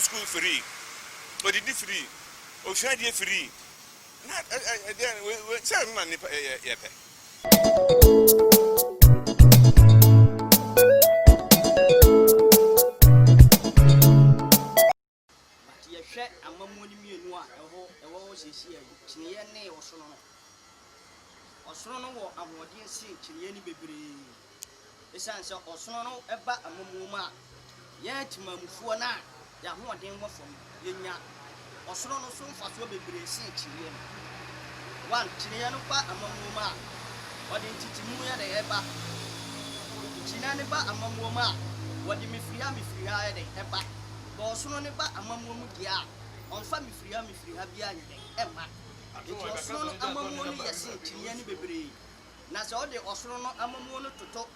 school free. Or did it free? Or should I free? Not again, we tell money. Osono amodin sin chiniye ni bebre esanse osono eba amomoma ya timamufuo na ya hoden wofom yenya osono no so mfaso bebre sin chiniye no one chiniye no pa amomoma odi titimu ya de eba chinane ba amomoma odi mifriha ya de eba bo osono ne ba amomomu dia onfa mifriha bia nyede ema Osono amamuoni yesi chiniye ni bebre na se ode osono amamuoni toto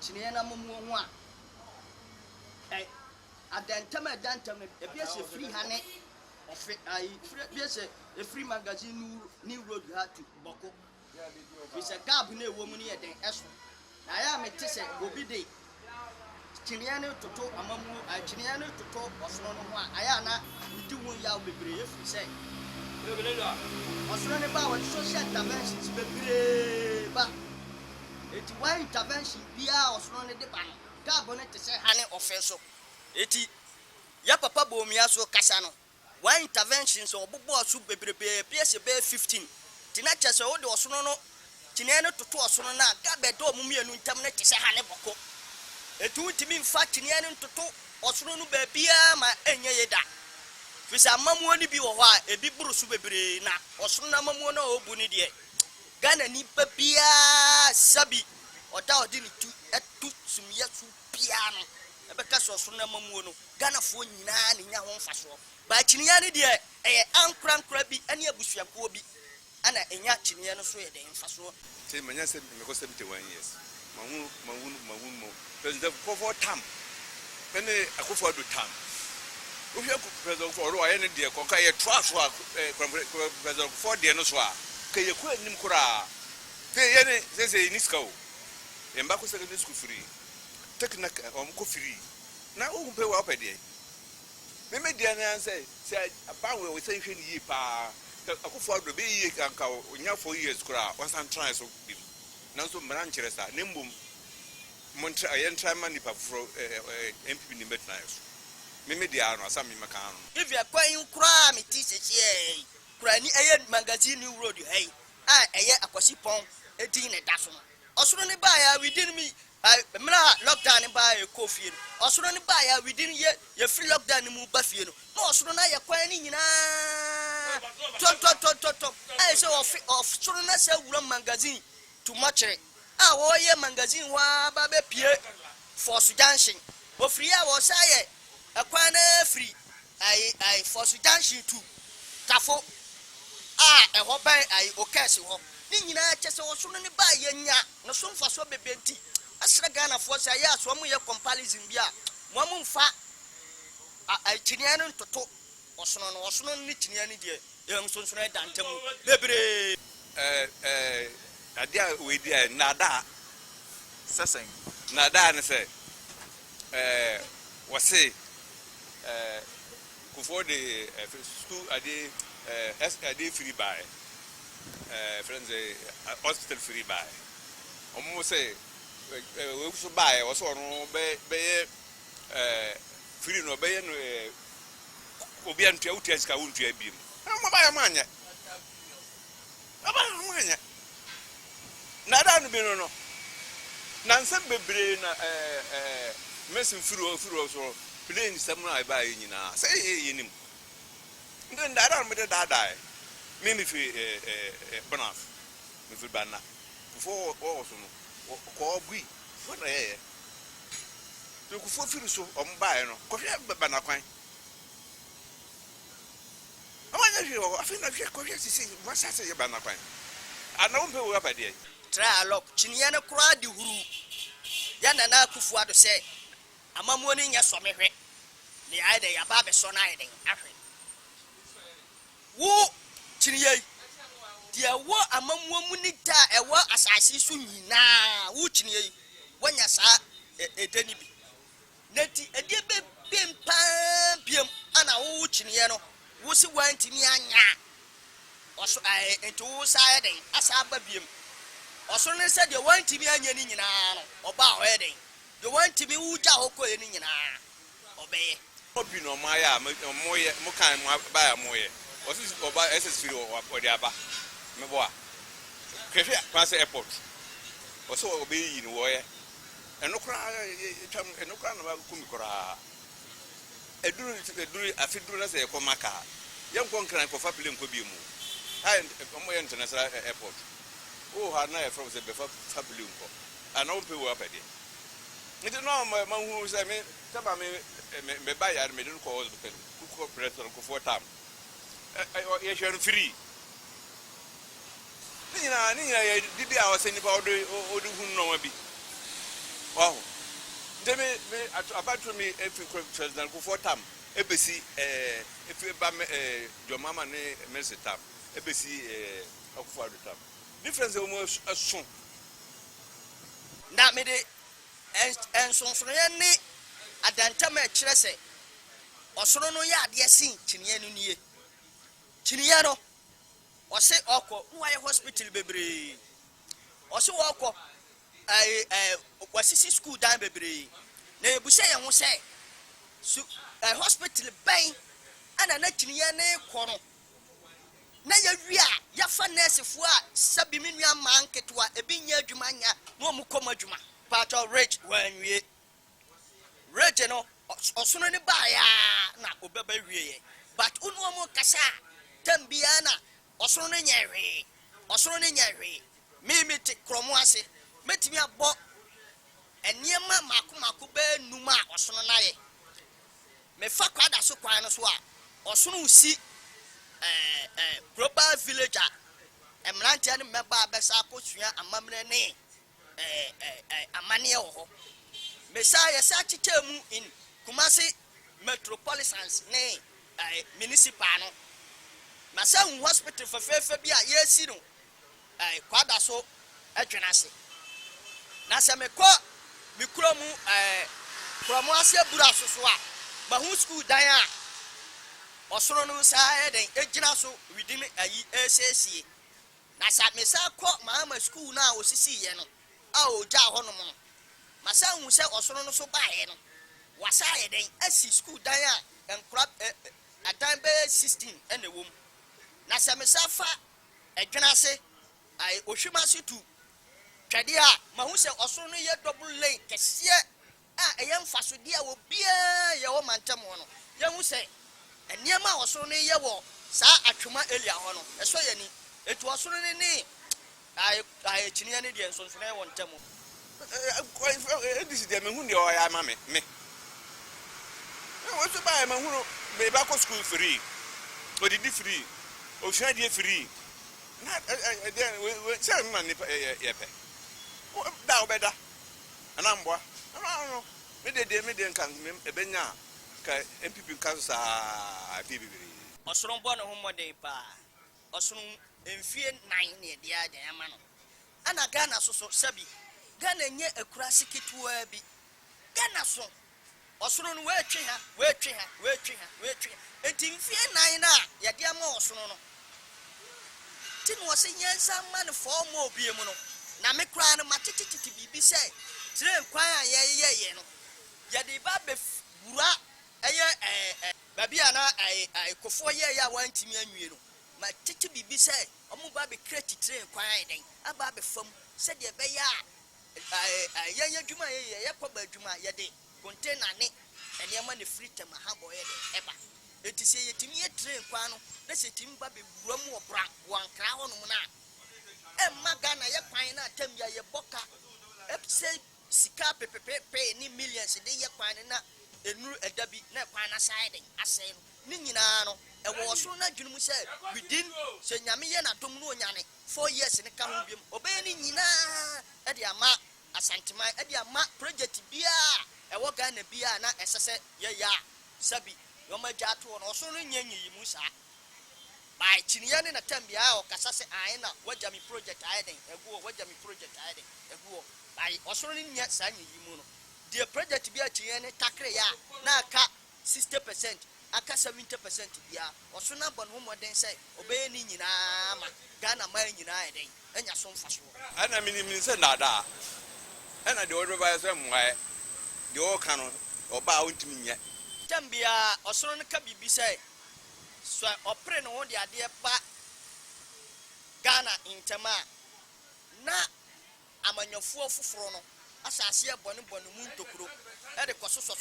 chiniye na amamuo ho a adantama ebiese free hane ofe ai ebiese a free magazine new road ha to boko bisa gab na ewo mu ni eden eso na ya mete se obi de chiniye ni toto amamuo chiniye ni toto osono no ho a aya na udi won ya bebre efi se Osono ne ba wa social interventions bebre ba eti one intervention bia osono ne de ba no ga bone te se hane offenso eti ya papa bo mi aso kasa no one interventions obobo aso bebrebe pese be 15 tina chese wo de osono no tine ne toto osono na ga be do mu mienu ntam ne te se hane boko eti utimi mfa tine ne toto osono no ba bia ma enye yeda Fisa amamuo ni bi wo ho a ebi burusu bebre na osono na amamuo na obu ni de Ghana ni bia sabi oda odi ni tu etu sumye su bia no ebeka so osono na amamuo no Ghana fo nyina ni nya ho mfaso ba chiniya ni de ankra bi ane abusuapo bi ana enya chiniya no so ye de mfaso say manya say me ko 71 years mawun president for tam pene akofo do tam If you president for Roy and dear Conca, a trust for president for the Noswa, Kay quit Nimkura, pay any, they say Nisco, and Baku secondary school free, Technic or free. Now, who pay up a day? They made the answer, said, about we say, ye pa, a good for the be uncle, when you 4 years, was I'm trying so deep. Now, so Manchester, Nimbum, Montra, I enter money for MP in Betniles. Mimi dia no asami makano if you kwan kura me tise here kura ni eye magazine new road hey eye akwasi pon edin ne daso osoro ne ba ya within me mra lockdown ba e kofie osoro ne ba ya within ye free lockdown mu ba fie no osoro na ye kwan ni nyina to so of soro na se wura magazine to matchere wo ye magazine wa ba be pie for junction o free a wo say Akwana free I for Sudanshi too tafo e ho ban I okase ho ni nyina chese wo so ne ba yenya no so mfa so bebenti asra Ghana for say ya so mu ye comparison bia mo mu mfa I chinia no toto osono ni chinia ni de e nsonso na dantam bebre adia we dia nada sesen nada ne say wase for the school ade free by friends hospital free by almost say we so buy was on be free no be no obi antua utia ka untua bi mo ba manya na da no bi no na nsem bebre na mesin furu so plane samuna ba yina say yinim nden dada me dada me fi bonaf me fi bana fo o so no ko bui fo na ye to ku fo firu so o mba no ko hwe bana kwan amanya hwe o afina hwe ko hwe sisi wasa se ye bana kwan ana wo mpe wo apa de try lock chiniye ne kura di huru ya nana akufu ado se amamuo ni nya so mehwe ni aide ya ba be so na aide ahwe wo chiniye dia wo amamuo mu ni da ewo asase so nyina wo chiniye wanya sa edani bi neti edie be bempa biem kyiniye no wo si wantimi anya oso ento wo saa den asa aba biem oso ne se de wantimi anya ni nyina no oba ho den de wantimi wuja hokoye ni nyina obeye obi no maya moye mo kan mo ba ya moye osi oba ss3 o de aba me bo a kefia kwase airport oso obe yi ni wo ye enokra twam enokra na ba kumi kora eduru afiduru na se ekomaka yenko nkran ko fabile nko bi mu ha moye international airport oh ha na e from se be fabile nko ana o pe wo apede nti no ma hu se me taba me ba ya me dun ko hospital ko president ko for time ye share free ni na didi a wase nipa odo hun no ma bi wow deme about me if president ko for time ebesi if ba jo mama ne mercy time ebesi akufo ado time difference o mo asun na me de ensonsoye ni adantama ekire se osoro no ya ade sin kyiniye no nie kyiniye no ose okọ nwaye hospital bebre ose okọ wasisi school dan bebre na ebuse ye ho se hospital ban ana na kyiniye ne kọ no na ya wi a ya fa nurse fu a sabi minua man ketwa ebi nya adwuma nya no mu koma adwuma pato rich wanwie rich no osono ni ba ya na obeba wie but unu mo kasa tambia na osono ni nyewe mi ti kromo ase metimi abo eniema makomako be numa osono na ye me fa kwada so kwan no so a osono usi global villager emrantia ni meba abesa akosua amamre ne amane ho Messiah Sachitemu in Kumasi Metropolitans ne municipal no Masa hospital for fefe bia yesi no kwada so adwenase na se me ko mikromu kromu ase bura so a ma hu school dan a osoro no saa den ejina so within ayi SSC na sa me sa ko ma school na osisi ye no a oja ho no mo masa hu se osoro no so baaye no wasa ye den asi school dan a enkra adan be 16 ene wom na se me sa fa adwenase ai ohwimase tu twade a ma hu se osoro no ye double lane kese a eye mfaso dia wo bia ye wo mantem ho no ye hu se eniema osoro no ye wo sa atwoma elia ho no eso ye ni etu osoro ni ai kyiniya ne de nsonso na ye wo ntemo this de me hu de o ya ma me wo so ba ma hu no me ba ko school free o di free o hwa de free na we say ma ni ye pe da obeda ana mboa no me de nkan e benya ka MPP nkan sa bibiri osoro mbo no ho modern pa osoro emfie 9 ne dia de ama no ana Ghana so sabi Ghana nye akurasi ketua bi Ghana so osoro no we twe ha enti mfie 9 na ya de ama osoro no tin wo se nyansa man for mo obie mu no na me kra no matititi bibi se tire kwan a ye no ya de ba be bura eye babi ana kofo ye ya wantimi anwie no matiti bibi se omo ba be crate tire kwan den aba be fam se de be ya ye dwuma ye kwa ba dwuma ye de container ne eniema ne free tema ha boye de eba eti se yetimi ye tire kwan no na se timi ba be bura mu obra wankra ho no na emma Ghana ye kwan na tam ya ye boka epse sika pepepe ni millions de ye kwan na enuru edabi na kwan na side asay no ni nyina no e wo so na dwunu mu se within se nyame ye na dom no onyane 4 years ne ka ho biem obey ni nyina e de ama asanteman e de ama project bia e wo Ghana bia na esese ye ya sabi yo ma jato no so no nyanyi yi mu sa bai chiniya ne na tambia o kasase ai na wajami project aiden eguo wajami project aiden eguo bai osoro ni nya sanyi yi mu no the project bia chiye ne takre ya na ka 60% aka 70% bia oso na bon ho moden say obey ni nyina ma Ghana man nyina eden enya so mfa so ana mini se nada ana de order by say mwae de o ka no oba wontimi nye tambia osoro no ka bibi say so opre no wo de ade ba Ghana intama na amanyofuo foforo no asase e bonu mu ntokuro e de kososo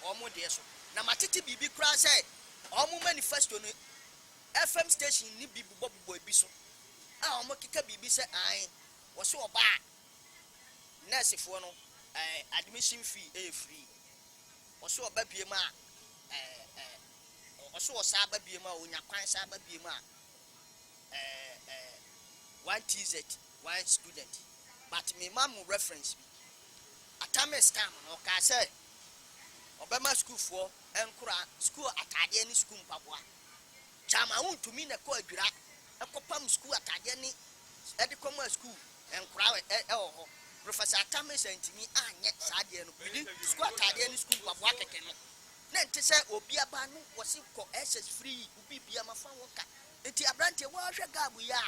omo de so na matete bibi kura say omo manifesto no FM station ni bibi bobo bi so a omo kika bibi say an wo so oba nurse fo no admission fee free wo so oba biem a wo so wo sa ba biem a onya kwan sa ba biem a 1TZ 1 student but me mam reference bi atame scam no ka say obema school for enkura school atade ni school mpaboa chama untumi na ko adwira ekopam school atade ni edikoma school enkura ho professor atame sentimi anye saade no bidi school atade ni school mpaboa keke no na nte say obi aba no wose ko access free obi bia mafa wonka enti abrante wo hwe gabu ya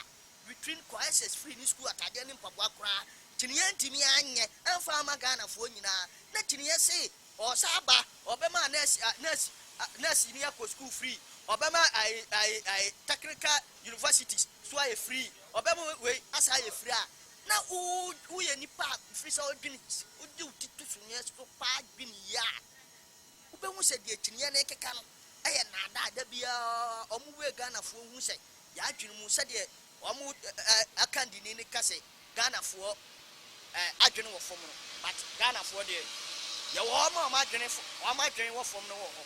between ko access free ni school atade ni mpaboa kura tiniye ntimi anye emfa ma Ghana fo nyina na tiniye say o saba obema nurse ni akọ school free obema I technical universities so are free obema we asa ye free a na u ye nipa free so odwini odi utitu sunye so pa adwini ya ubemu se de tiniye na ekeka no eye na ada bia omuwe Ghana fo hu se ya adwini mu se de omu akandini ni kase Ghana fo adwini wo fom no but Ghana fo de ya wo ma adwene wo fom no wo ho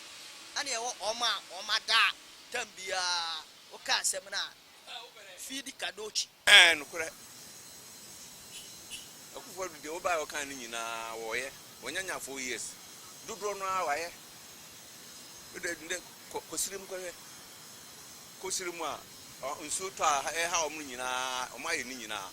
ane ye wo oma da tambia o ka asem na feed kadochi no kure akufo de o ba o kan ni nyina wo ye wonyanya 4 years dudro no awaye de kosirim a nso to a ha o mu nyina o ma ye ni nyina